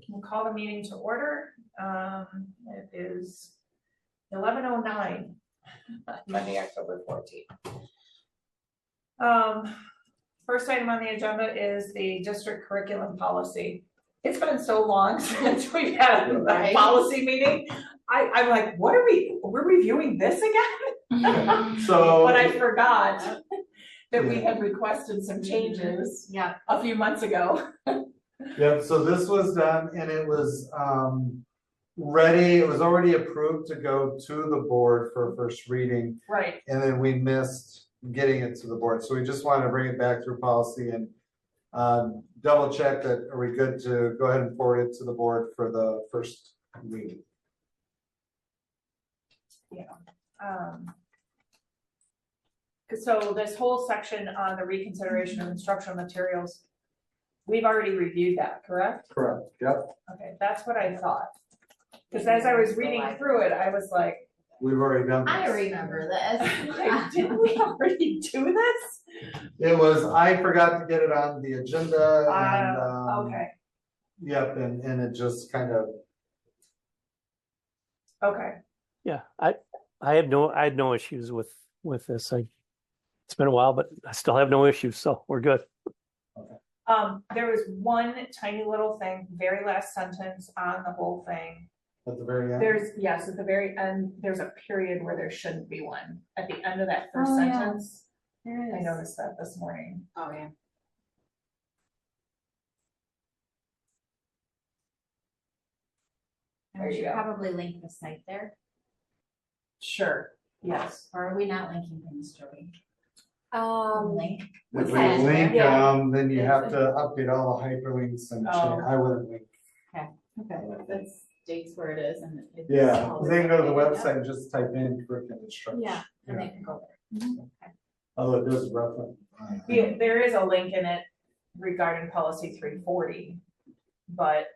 We'll call the meeting to order. It is 11:09, Monday, October 14th. First item on the agenda is the district curriculum policy. It's been so long since we've had a policy meeting. I'm like, we're reviewing this again? So, but I forgot that we had requested some changes a few months ago. Yeah, so this was done and it was ready, it was already approved to go to the board for first reading. Right. And then we missed getting it to the board. So we just wanted to bring it back through policy and double check that are we good to go ahead and forward it to the board for the first reading. Yeah. So this whole section on the reconsideration of instructional materials, we've already reviewed that, correct? Correct, yep. Okay, that's what I thought. Because as I was reading through it, I was like, We've already done this. I remember this. like, didn't we already do this? It was, I forgot to get it on the agenda and Okay, yep, and it just kind of. okay. Yeah, I had no issues with this. It's been a while, but I still have no issues, so we're good. There was one tiny little thing, very last sentence on the whole thing. At the very end? Yes, at the very end, there's a period where there shouldn't be one. At the end of that first Oh, yeah. sentence, There is. I noticed that this morning. Oh, yeah. And There we you should go. probably link the site there, Sure, yes. or are we not linking things, Jody? Link. If What's we that? link Yeah. then you have to update all the hyperlinks and change. Oh. I wouldn't link. Okay, that's states where it is and it's. Yeah, all they can go to the updated, website and just type in curriculum instruction. Yeah, and they can go there. Although it does reference. Yeah, there is a link in it regarding policy 340, but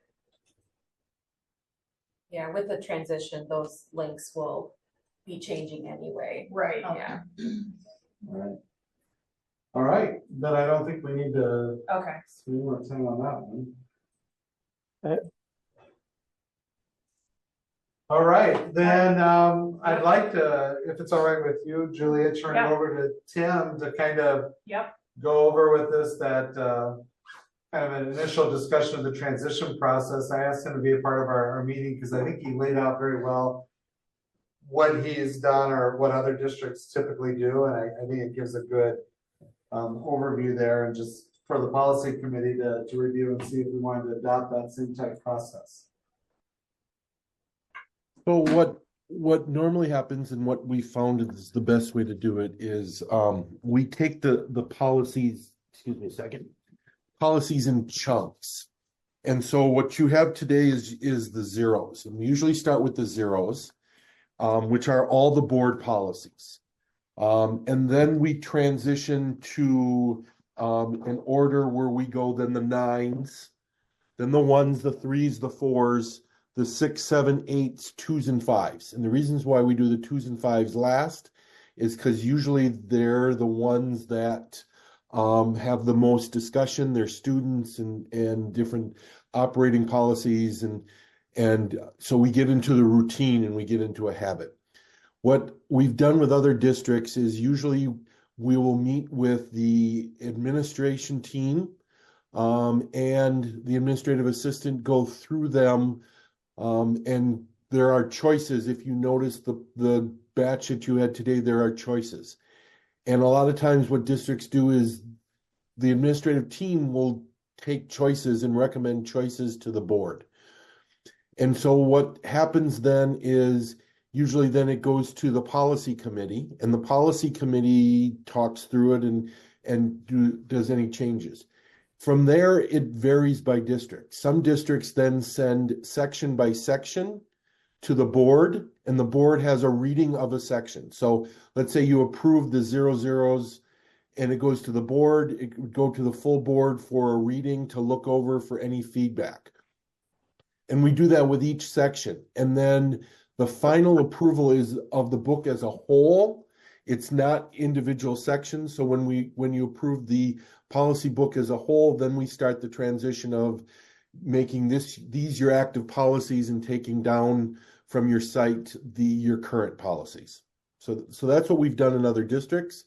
Yeah, with the transition, those links will be changing anyway. right, Okay. yeah, All right, then I don't think we need to okay. spend more time on that one. All right, then I'd like to, if it's all right with you, Julia, turn it Yeah. over to Tim to kind of Yep, go over with us that kind of an initial discussion of the transition process. I asked him to be a part of our meeting because I think he laid out very well what he's done or what other districts typically do, and I think it gives a good overview there, and just for the policy committee to review and see if we wanted to adopt that same type process. So what normally happens and what we found is the best way to do it is we take the policies, excuse me a second, policies in chunks. And so what you have today is the zeros. And we usually start with the zeros, which are all the board policies. And then we transition to an order where we go then the 9s, then the 1s, the 3s, the 4s, the 6, 7, 8s, 2s, and 5s. And the reasons why we do the 2s and 5s last is because usually they're the ones that have the most discussion, their students and different operating policies. And so we get into the routine and we get into a habit. What we've done with other districts is usually we will meet with the administration team and the administrative assistant, go through them. And there are choices. If you notice the batch that you had today, there are choices. And a lot of times what districts do is the administrative team will take choices and recommend choices to the board. And so what happens then is usually then it goes to the policy committee, and the policy committee talks through it and does any changes. From there, it varies by district. Some districts then send section by section to the board, and the board has a reading of a section. So let's say you approve the 00s and it goes to the board, it would go to the full board for a reading to look over for any feedback. And we do that with each section. And then the final approval is of the book as a whole. It's not individual sections. So when you approve the policy book as a whole, then we start the transition of making these your active policies and taking down from your site your current policies. So that's what we've done in other districts.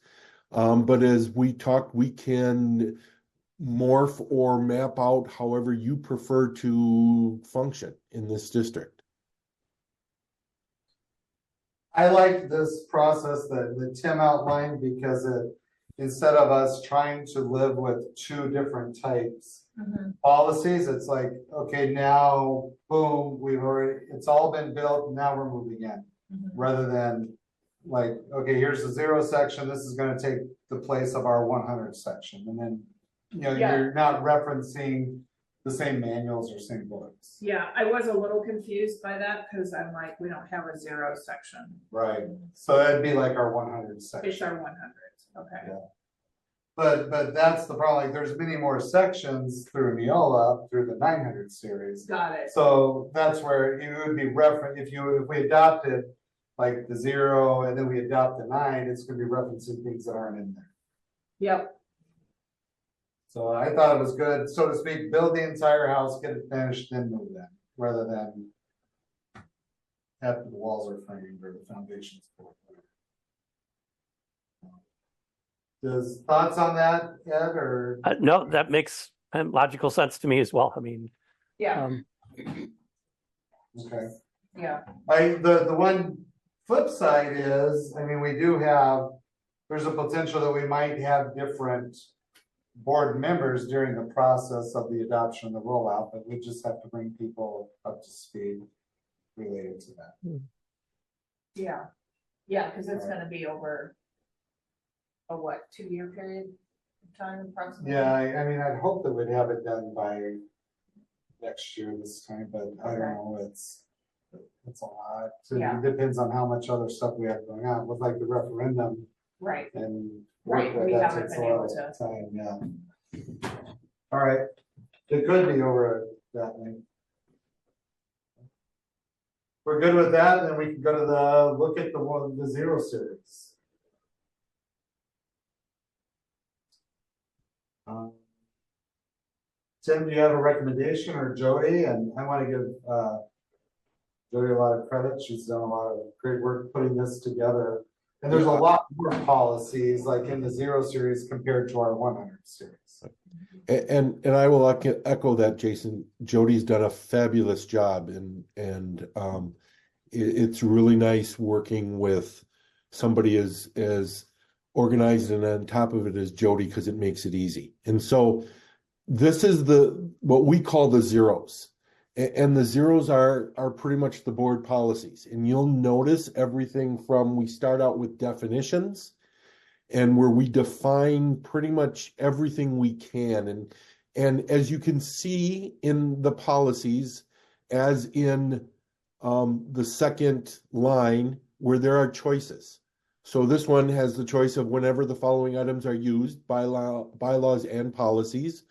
But as we talked, we can morph or map out however you prefer to function in this district. I like this process that Tim outlined because instead of us trying to live with two different types policies, it's like, okay, now, boom, it's all been built, now we're moving in. Rather than like, okay, here's the 0 section, this is gonna take the place of our 100 section, and then, Yeah. you're not referencing the same manuals or same books. Yeah, I was a little confused by that, cause I'm like, we don't have a 0 section, Right, so that'd be like our 100 section. it's our 100, okay. Yeah. But that's the problem, like, there's many more sections through Neola, through the 900 series. Got it, So that's where it would be referent, if we adopted like the 0 and then we adopt the 9, it's gonna be referencing things that aren't in there. yep, So I thought it was good, so to speak, build the entire house, get it finished, then move in, rather than after the walls are framed or the foundation's poured. Does thoughts on that, Ed, or? No, that makes logical sense to me as well. I mean, yeah, Okay. yeah, The one flip side is, I mean, we do have, there's a potential that we might have different board members during the process of the adoption and the rollout, but we just have to bring people up to speed related to that. yeah, cause it's gonna be over a 2-year period of time approximately? Yeah, I mean, I'd hope that we'd have it done by next year this time, but I don't know, it's a lot. Yeah. It depends on how much other stuff we have going on, with like the referendum Right, and. Right, we that haven't takes been a lot able of to. Time, yeah. All right, it could be over that night. We're good with that, then we can go to look at the 0 series. Tim, do you have a recommendation, or Jody? And I want to give Jody a lot of credit. She's done a lot of great work putting this together. And there's a lot more policies like in the 0 series compared to our 100 series. And I will echo that, Jason. Jody's done a fabulous job, and it's really nice working with somebody as organized and on top of it as Jody, because it makes it easy. And so this is what we call the 0s. And the 0s are pretty much the board policies. And you'll notice everything from, we start out with definitions, and where we define pretty much everything we can. And as you can see in the policies, as in the second line, where there are choices. So this one has the choice of whenever the following items are used, bylaws and policies,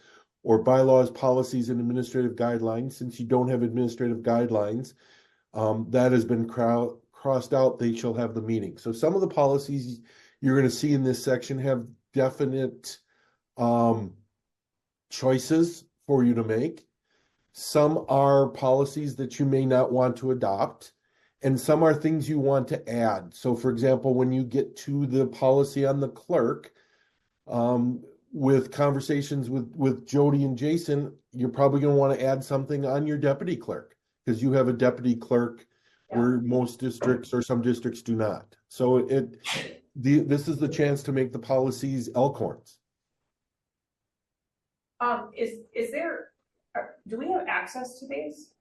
or bylaws, policies, and administrative guidelines. Since you don't have administrative guidelines, that has been crossed out, they shall have the meaning. So some of the policies you're going to see in this section have definite choices for you to make. Some are policies that you may not want to adopt, and some are things you want to add. So for example, when you get to the policy on the clerk, with conversations with Jody and Jason, you're probably going to want to add something on your deputy clerk, because you have a deputy clerk where most districts or some districts do not. So this is the chance to make the policies Elkhorns. Is there, do we have access to these?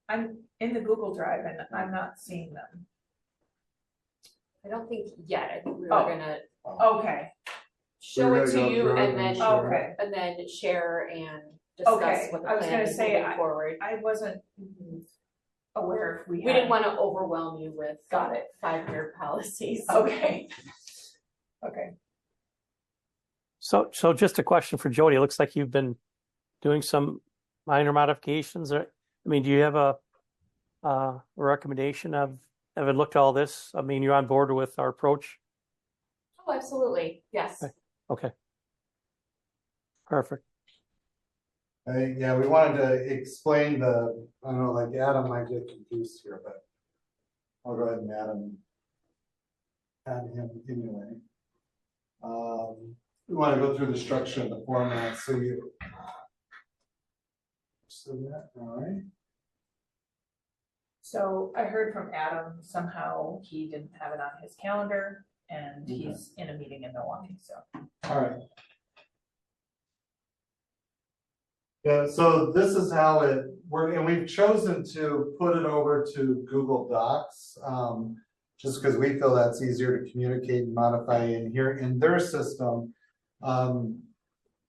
I'm in the Google Drive and I'm not seeing them. I don't think yet, I think we were Oh. gonna Okay, show We're it to gonna go you through it and then, and share okay. and then share and Okay, discuss what the I was plan gonna is say, moving forward. I wasn't aware if we We had. didn't wanna overwhelm you with Got it, 500 policies. okay. Okay, so just a question for Jody. It looks like you've been doing some minor modifications. I mean, do you have a recommendation of having looked at all this? I mean, you're on board with our approach? Oh, absolutely, yes. Okay. Perfect. Yeah, we wanted to explain I don't know, like Adam might get confused here, but I'll go ahead and add him anyway. We want to go through the structure and the format, so all right. So I heard from Adam, somehow he didn't have it on his calendar and he's in a meeting in Milwaukee, so. All right. Yeah, so this is how and we've chosen to put it over to Google Docs, just because we feel that's easier to communicate and modify in here in their system.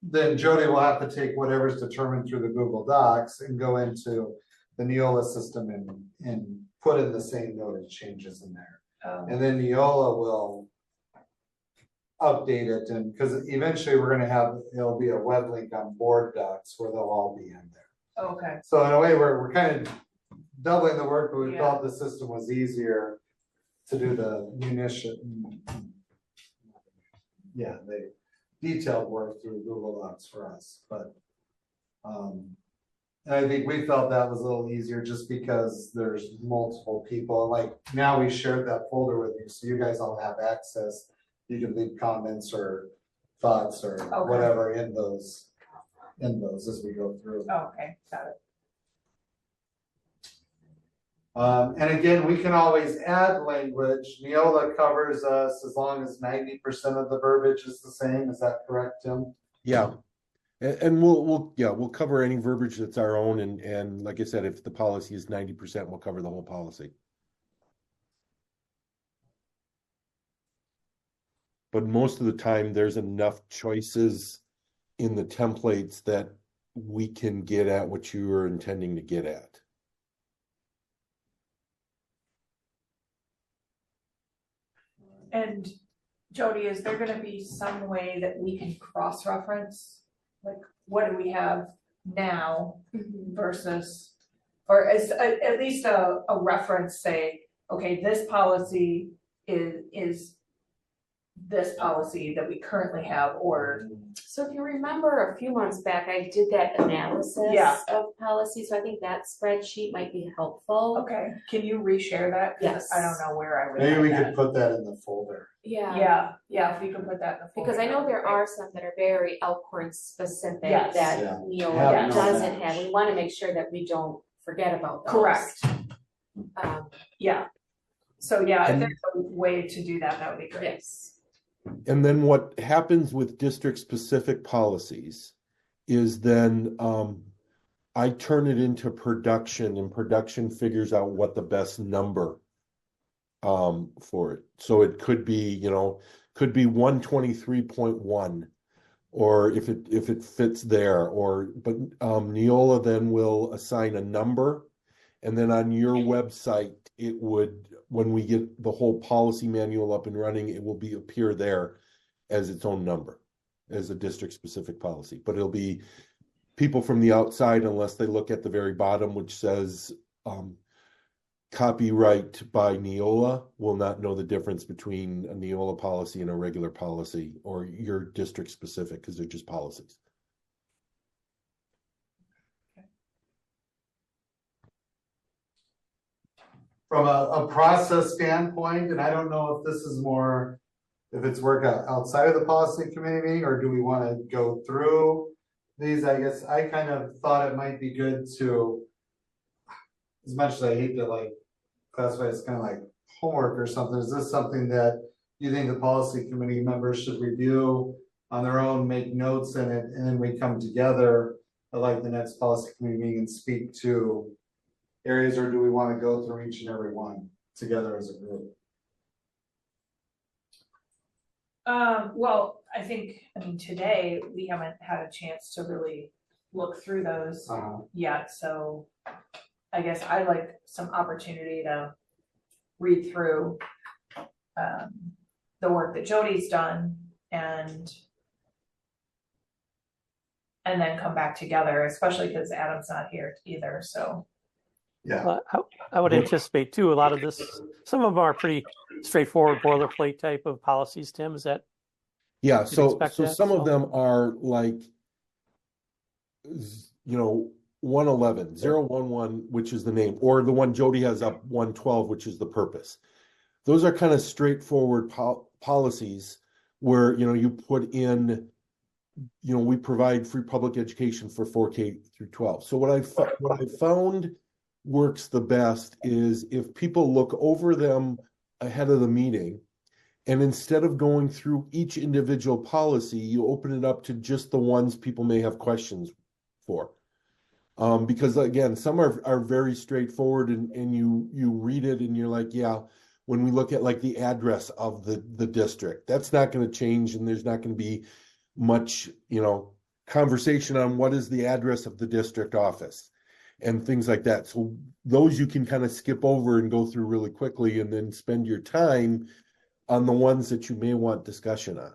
Then Jody will have to take whatever's determined through the Google Docs and go into the Neola system and put in the same noted changes in there. And then Neola will update it, and because eventually it'll be a web link on Board Docs where they'll all be in there. Okay. So in a way, we're kind of doubling the work, but we Yeah. felt the system was easier to do the the detailed work through Google Docs for us, but and I think we felt that was a little easier just because there's multiple people. Like now we shared that folder with you, so you guys all have access. You can leave comments or thoughts or Okay. whatever in those as we go through. Okay, got it. And again, we can always add language. Neola covers us as long as 90% of the verbiage is the same. Is that correct, Tim? Yeah. And we'll cover any verbiage that's our own, and like I said, if the policy is 90%, we'll cover the whole policy. But most of the time, there's enough choices in the templates that we can get at what you are intending to get at. And Jody, is there gonna be some way that we can cross-reference? Like, what do we have now versus, or is at least a reference, say, okay, this policy is this policy that we currently have, or, So if you remember a few months back, I did that analysis Yeah. of policy, so I think that spreadsheet might be helpful. okay, can you reshare that? 'Cause Yes. I don't know where I would. Maybe have we that. could put that in the folder. Yeah, Yeah, if you can put that in the folder. because I know that'd be there great. are some that are very Elkhorn specific Yes. that Yeah. Neola Have no doesn't match. have. We want to make sure that we don't forget about those. Correct, Um, yeah. So yeah, if And- there's a way to do that, that would be great. yes. And then what happens with district-specific policies is then I turn it into production, and production figures out what the best number for it. So it could be, could be 123.1, or if it fits there, but Neola then will assign a number, and then on your website it would, when we get the whole policy manual up and running, it will appear there as its own number, as a district-specific policy. But it'll be people from the outside, unless they look at the very bottom, which says copyright by Neola, will not know the difference between a Neola policy and a regular policy, or your district-specific, because they're just policies. From a process standpoint, and I don't know if this is more, if it's work outside of the policy committee meeting, or do we want to go through these? I guess I kind of thought it might be good to, as much as I hate to classify it as kind of like homework or something, is this something that you think the policy committee members should review on their own, make notes in it, and then we come together at the next policy committee meeting and speak to areas, or do we want to go through each and every one together as a group? Well, I mean, today, we haven't had a chance to really look through those yet, so I guess I'd like some opportunity to read through the work that Jody's done and then come back together, especially because Adam's not here either, so. Yeah, I would anticipate too, a lot of this, some of them are pretty straightforward boilerplate type of policies, Tim, is that? Yeah, so expect that, some of so- them are 111, 011, which is the name, or the one Jody has up, 112, which is the purpose. Those are kind of straightforward policies where, you put in, we provide free public education for 4K through 12. So what I found works the best is if people look over them ahead of the meeting, and instead of going through each individual policy, you open it up to just the ones people may have questions for. Because again, some are very straightforward, and you read it and you're like, yeah, when we look at like the address of the district, that's not going to change, and there's not going to be much, conversation on what is the address of the district office and things like that. So those you can kind of skip over and go through really quickly, and then spend your time on the ones that you may want discussion on.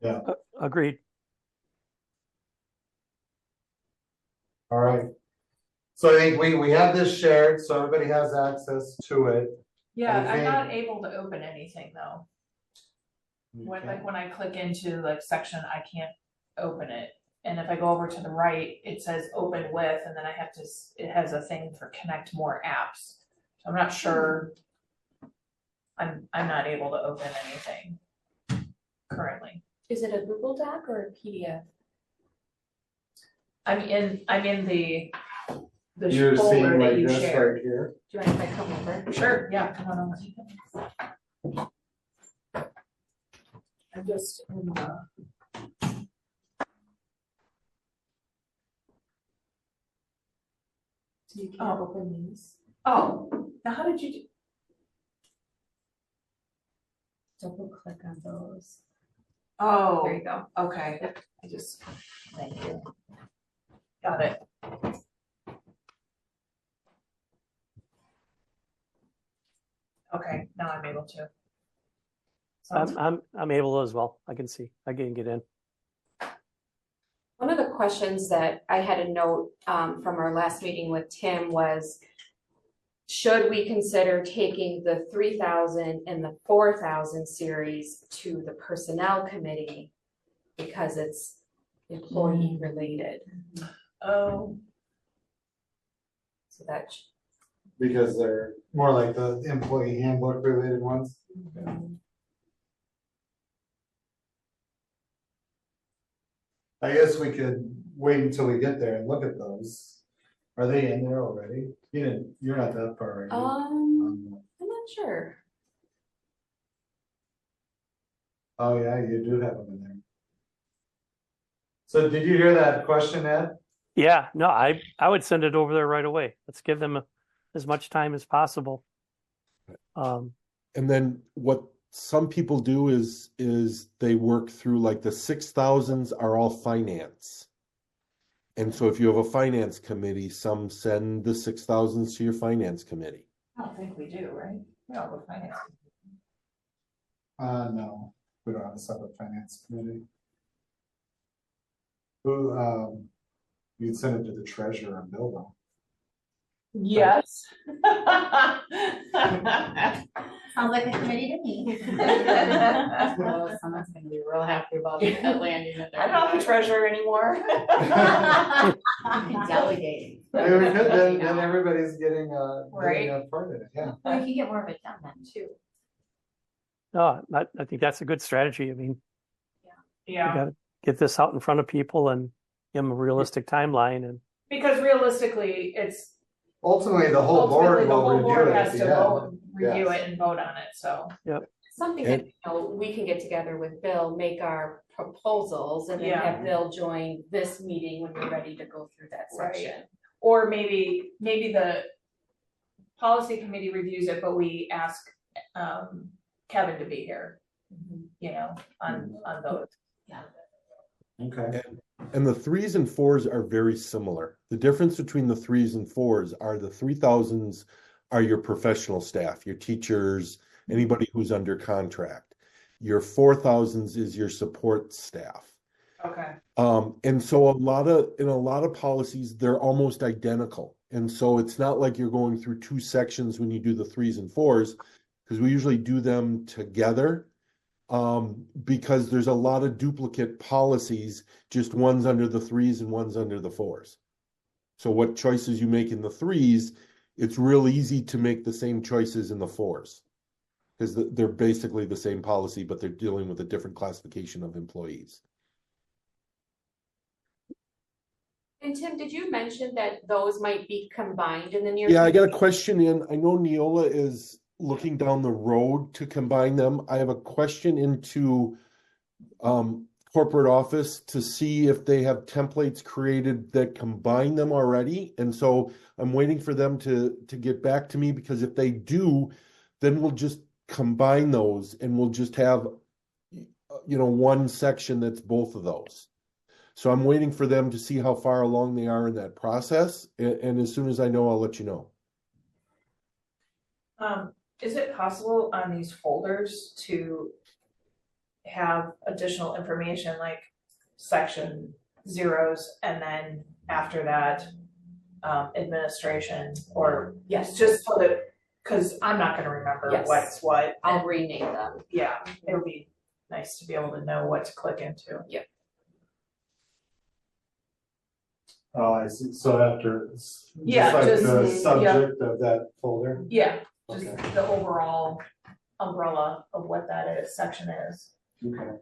Yeah. Agreed. All right. So I think we have this shared, so everybody has access to it. Yeah, Okay. I'm not able to open anything though. When I click into like section, I can't open it. And if I go over to the right, it says open with, and then it has a thing for connect more apps. So I'm not sure. I'm not able to open anything currently. Is it a Google Doc or a PDF? I'm in the You're folder seeing that like you this shared. right here. Do you mind if I come over? Sure, yeah, come on over. I'm just in the. So you can't open these. Oh, now how did you do? Double click on those. Oh, There you go. okay, I just, thank you. Got it. Okay, now I'm able to. I'm able as well. I can get in. One of the questions that I had a note from our last meeting with Tim was, should we consider taking the 3,000 and the 4,000 series to the personnel committee because it's employee related? Oh, So that Because they're more like the employee handbook related ones. I guess we could wait until we get there and look at those. Are they in there already? You're not that far, are you? I'm not sure. Oh, yeah, you do have them in there. So did you hear that question, Ed? Yeah, no, I would send it over there right away. Let's give them as much time as possible. And then what some people do is they work through, like, the 6,000s are all finance. And so if you have a finance committee, some send the 6,000s to your finance committee. I don't think we do, right? No, we're finance. No, we don't have a separate finance committee. Who, you'd send it to the treasurer and bill them. Yes. Sounds like a committee to me. Well, someone's gonna be real happy about that landing that they're. I'm not the treasurer anymore. Delegating. Then everybody's getting Right. a part of it, yeah. Well, you can get more of it done then too. No, I think that's a good strategy. I mean, you Yeah, got to get this out in front of people and give them a realistic timeline. And because realistically, it's Ultimately, the whole board ultimately the will whole review board it has at to the vote, end. review Yes. it and vote on it, so. Something that, we can get together with Bill, make our proposals, and then Yeah. have Bill join this meeting when we're ready to go through that Right. section. Or maybe the policy committee reviews it, but we ask Kevin to be here, you know, on those. Okay. And the 3s and 4s are very similar. The difference between the 3s and 4s are the 3,000s are your professional staff, your teachers, anybody who's under contract. Your 4,000s is your support staff. Okay. And so in a lot of policies, they're almost identical. And so it's not like you're going through two sections when you do the 3s and 4s, because we usually do them together. Because there's a lot of duplicate policies, just one's under the 3s and one's under the 4s. So what choices you make in the 3s, it's real easy to make the same choices in the 4s. Because they're basically the same policy, but they're dealing with a different classification of employees. And Tim, did you mention that those might be combined in the near? Yeah, I got a future? question in. I know Neola is looking down the road to combine them. I have a question into corporate office to see if they have templates created that combine them already. And so I'm waiting for them to get back to me, because if they do, then we'll just combine those and we'll just have, one section that's both of those. So I'm waiting for them to see how far along they are in that process. And as soon as I know, I'll let you know. Is it possible on these folders to have additional information like section zeros and then after that, administration, or Yes, just so that, cause I'm not gonna remember Yes. what's what. I'll and rename them. yeah, it would be nice to be able to know what to click into. Oh, I see, so after, just Yeah, like just- the yeah. subject of that folder? Yeah, just Okay. the overall umbrella of what that section is. Okay.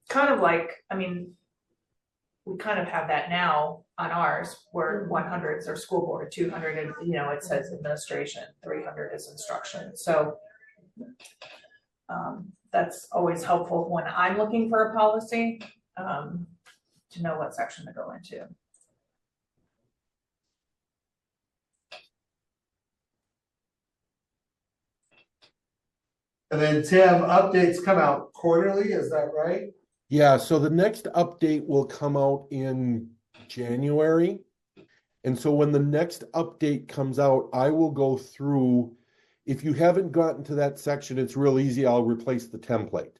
Kind of like, I mean, we kind of have that now on ours, where 100s are school board, 200, and, it says administration, 300 is instruction, so that's always helpful when I'm looking for a policy, to know what section to go into. And then Tim, updates come out quarterly, is that right? Yeah, so the next update will come out in January. And so when the next update comes out, I will go through. If you haven't gotten to that section, it's real easy. I'll replace the template.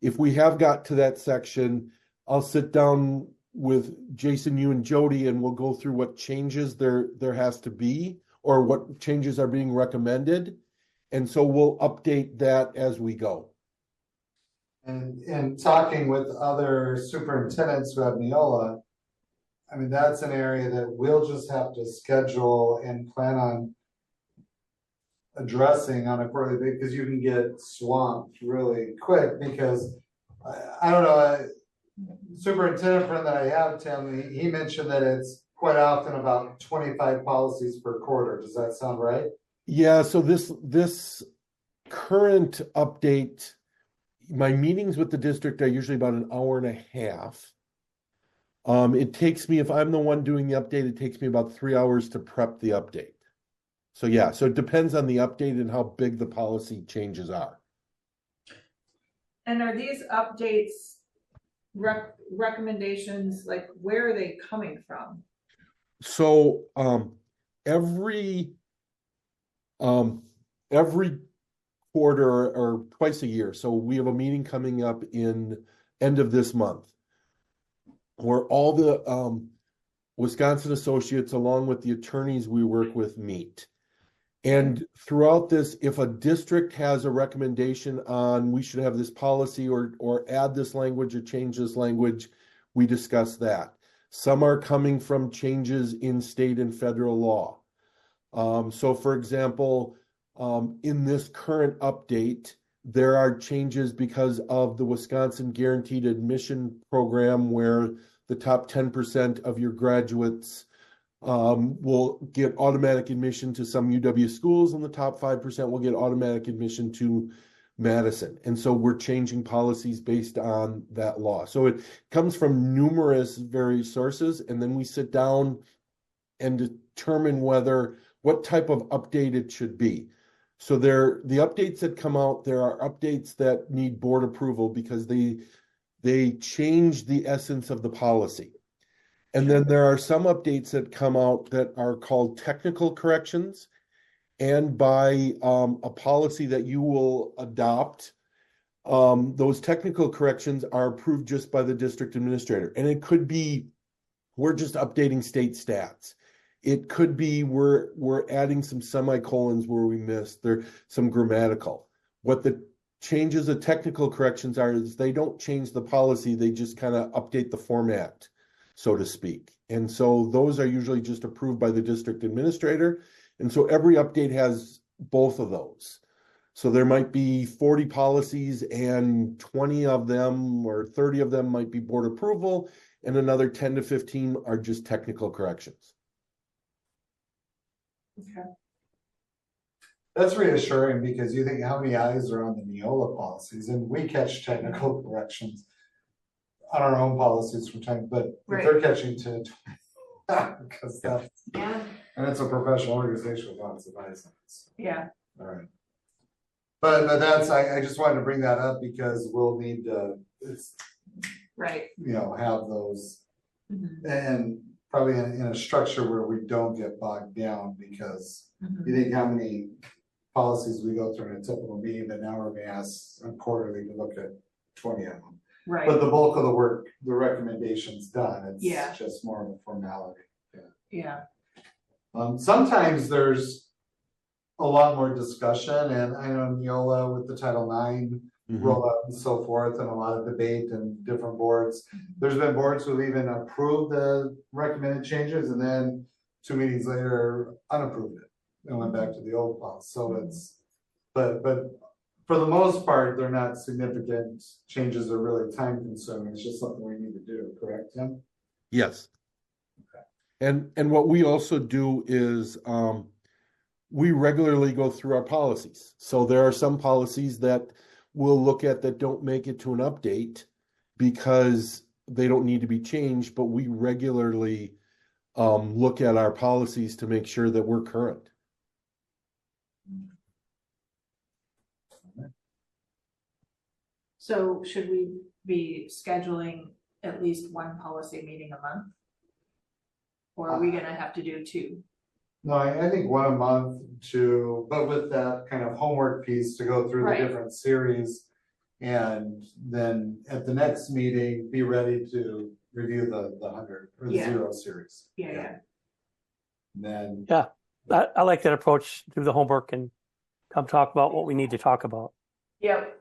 If we have got to that section, I'll sit down with Jason, you and Jody, and we'll go through what changes there has to be, or what changes are being recommended. And so we'll update that as we go. And in talking with other superintendents who have Neola, I mean, that's an area that we'll just have to schedule and plan on addressing on a quarterly basis, because you can get swamped really quick, because I don't know, superintendent friend that I have, Tim, he mentioned that it's quite often about 25 policies per quarter. Does that sound right? Yeah, so this current update, my meetings with the district are usually about an hour and a half. It takes me, if I'm the one doing the update, it takes me about 3 hours to prep the update. So yeah, so it depends on the update and how big the policy changes are. And are these updates recommendations, like where are they coming from? So every quarter or twice a year, so we have a meeting coming up in end of this month, where all the Wisconsin associates, along with the attorneys we work with, meet. And throughout this, if a district has a recommendation on we should have this policy or add this language or change this language, we discuss that. Some are coming from changes in state and federal law. So for example, in this current update, there are changes because of the Wisconsin Guaranteed Admission Program, where the top 10% of your graduates will get automatic admission to some UW schools, and the top 5% will get automatic admission to Madison. And so we're changing policies based on that law. So it comes from numerous various sources, and then we sit down and determine what type of update it should be. So the updates that come out, there are updates that need board approval because they change the essence of the policy. And then there are some updates that come out that are called technical corrections, and by a policy that you will adopt, those technical corrections are approved just by the district administrator. And it could be, we're just updating state stats. It could be we're adding some semicolons where we missed, there some grammatical. What the changes of technical corrections are is they don't change the policy, they just kind of update the format, so to speak. And so those are usually just approved by the district administrator. And so every update has both of those. So there might be 40 policies and 20 of them or 30 of them might be board approval, and another 10 to 15 are just technical corrections. That's reassuring because you think how many eyes are on the Neola policies, and we catch technical corrections on our own policies from time, but if they're catching to because that's, Yeah. and it's a professional organization with lots of eyes on it. Yeah. All right. But that's, I just wanted to bring that up because we'll need to, it's, Right. you know, have those Mhm. and probably in a structure where we don't get bogged down because Mhm. you think how many policies we go through in a typical meeting, but now we're being asked quarterly to look at 20 of them. But Right. the bulk of the work, the recommendations done, Yeah. it's just more of a formality. Yeah. Sometimes there's a lot more discussion, and I know Neola with the Title IX rollout and so forth, and a lot of debate and different boards. There's been boards who've even approved the recommended changes and then 2 meetings later unapproved it and went back to the old policy. So it's, but for the most part, they're not significant changes or really time consuming. It's just something we need to do, correct, Tim? Yes. And what we also do is we regularly go through our policies. So there are some policies that we'll look at that don't make it to an update because they don't need to be changed, but we regularly look at our policies to make sure that we're current. So should we be scheduling at least one policy meeting a month? Or are we gonna have to do 2? No, I think one a month to, but with that kind of homework piece to go through the Right. different series. And then at the next meeting, be ready to review the 100 or the Yeah. 0 series. Yeah. And then, I like that approach, do the homework and come talk about what we need to talk about. Yep.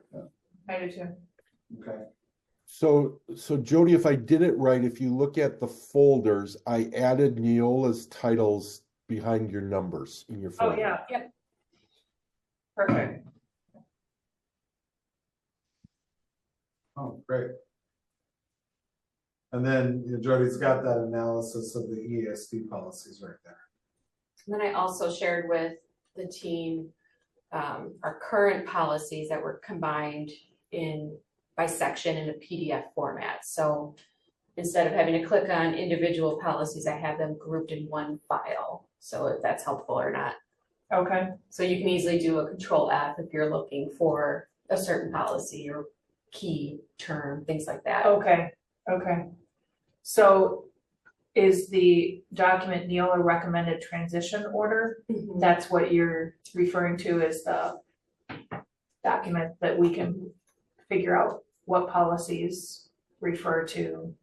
I do too. okay, So Jody, if I did it right, if you look at the folders, I added Neola's titles behind your numbers in your Oh, folder. yeah, yep. Perfect. oh, great. And then Jody's got that analysis of the ESD policies right there. And then I also shared with the team our current policies that were combined by section in a PDF format. So instead of having to click on individual policies, I have them grouped in one file. So if that's helpful or not. Okay. So you can easily do a control F if you're looking for a certain policy or key term, things like that. Okay. So is the document Neola recommended transition order? Mhm. That's what you're referring to as the document that we can figure out what policies refer to?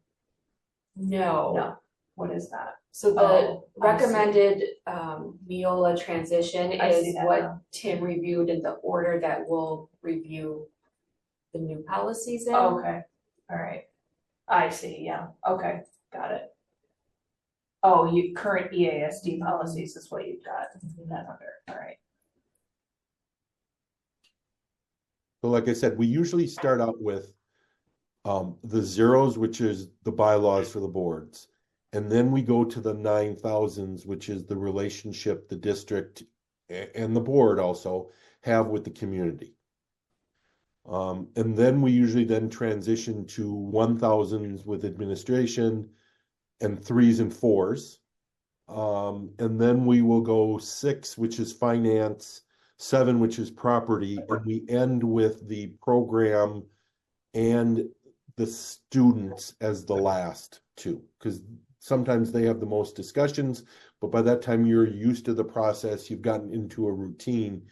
No, what is that? So the Oh, I see. recommended Neola transition I see is that what now. Tim reviewed in the order that we'll review the new policies in. Okay, all right. I see, yeah, okay, got it. Oh, you, current EASD policies is what you've got that under, all right. So like I said, we usually start out with the zeros, which is the bylaws for the boards. And then we go to the 9,000s, which is the relationship the district and the board also have with the community. And then we usually then transition to 1,000s with administration and 3s and 4s. And then we will go 6, which is finance, 7, which is property, and we end with the program and the students as the last 2, because sometimes they have the most discussions, but by that time you're used to the process, you've gotten into a routine.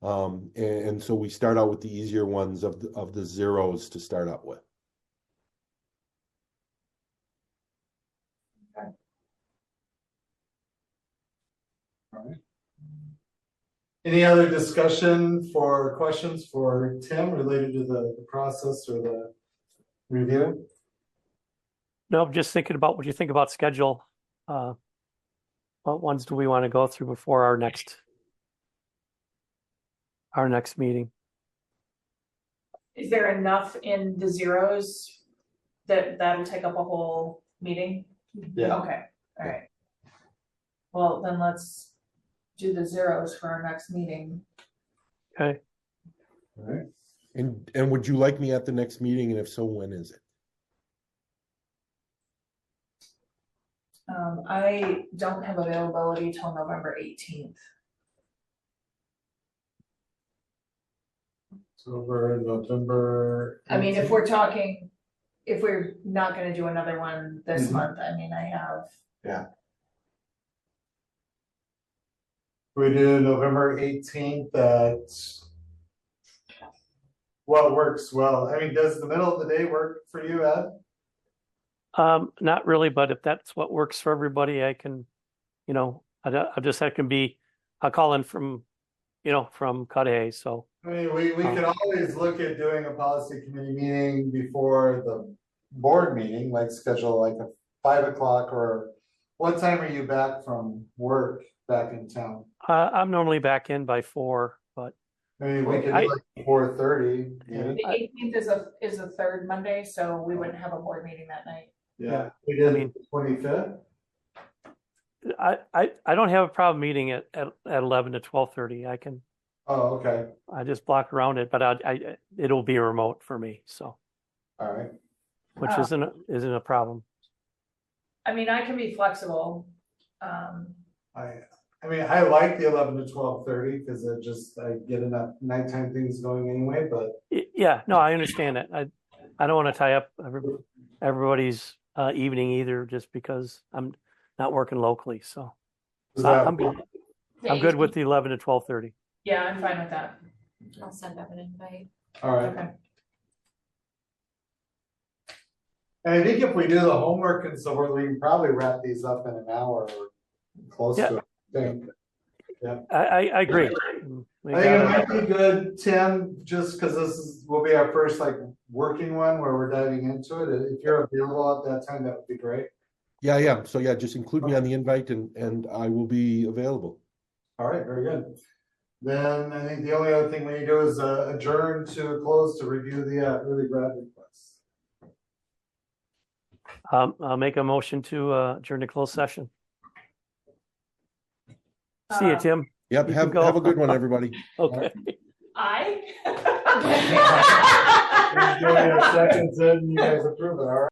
And so we start out with the easier ones of the zeros to start out with. All right. Any other discussion for questions for Tim related to the process or the review? No, just thinking about what you think about schedule. What ones do we want to go through before our next meeting? Is there enough in the zeros that'll take up a whole meeting? Yeah. Okay, alright. Well, then let's do the zeros for our next meeting. Okay. All right. And would you like me at the next meeting, and if so, when is it? I don't have availability till November 18th. So we're November. I mean, if 18th. we're talking, if we're not gonna do another one this Mhm. month, I mean, I have, We do November 18th at what works well. I mean, does the middle of the day work for you, Ed? Not really, but if that's what works for everybody, I can, I'll call in from Cudahy, so. I mean, we could always look at doing a policy committee meeting before the board meeting, like schedule like a 5 o'clock, or what time are you back from work back in town? I'm normally back in by 4, but I mean, we could do like 4:30. Yeah. the 18th is a third Monday, so we wouldn't have a board meeting that night. Yeah, we did mean- 25th. I don't have a problem meeting at 11 to 12:30. Oh, okay, I just block around it, but it'll be remote for me, so, all right. which Oh. isn't a problem. I mean, I can be flexible. I mean, I like the 11 to 12:30 because I get enough nighttime things going anyway, but Yeah, no, I understand that. I don't want to tie up everybody's evening either, just because I'm not working locally, so. does that- I'm good with the 11 to 12:30. Yeah, I'm fine with that. I'll send out an invite. all right. Okay. And I think if we do the homework and so forth, we can probably wrap these up in an hour or close to it, I think. I agree. We I think it gotta- might be good, Tim, just because will be our first like working one where we're diving into it. If you're available at that time, that would be great. Yeah, I am. So yeah, just include me on the invite, and I will be available. All right, very good. Then I think the only other thing we need to do is adjourn to close to review the early grad requests. I'll make a motion to adjourn to closed session. See you, Tim. Yep, You have can go. a good one, everybody. Okay. I? Joey, our seconds in, you guys approve it, all right?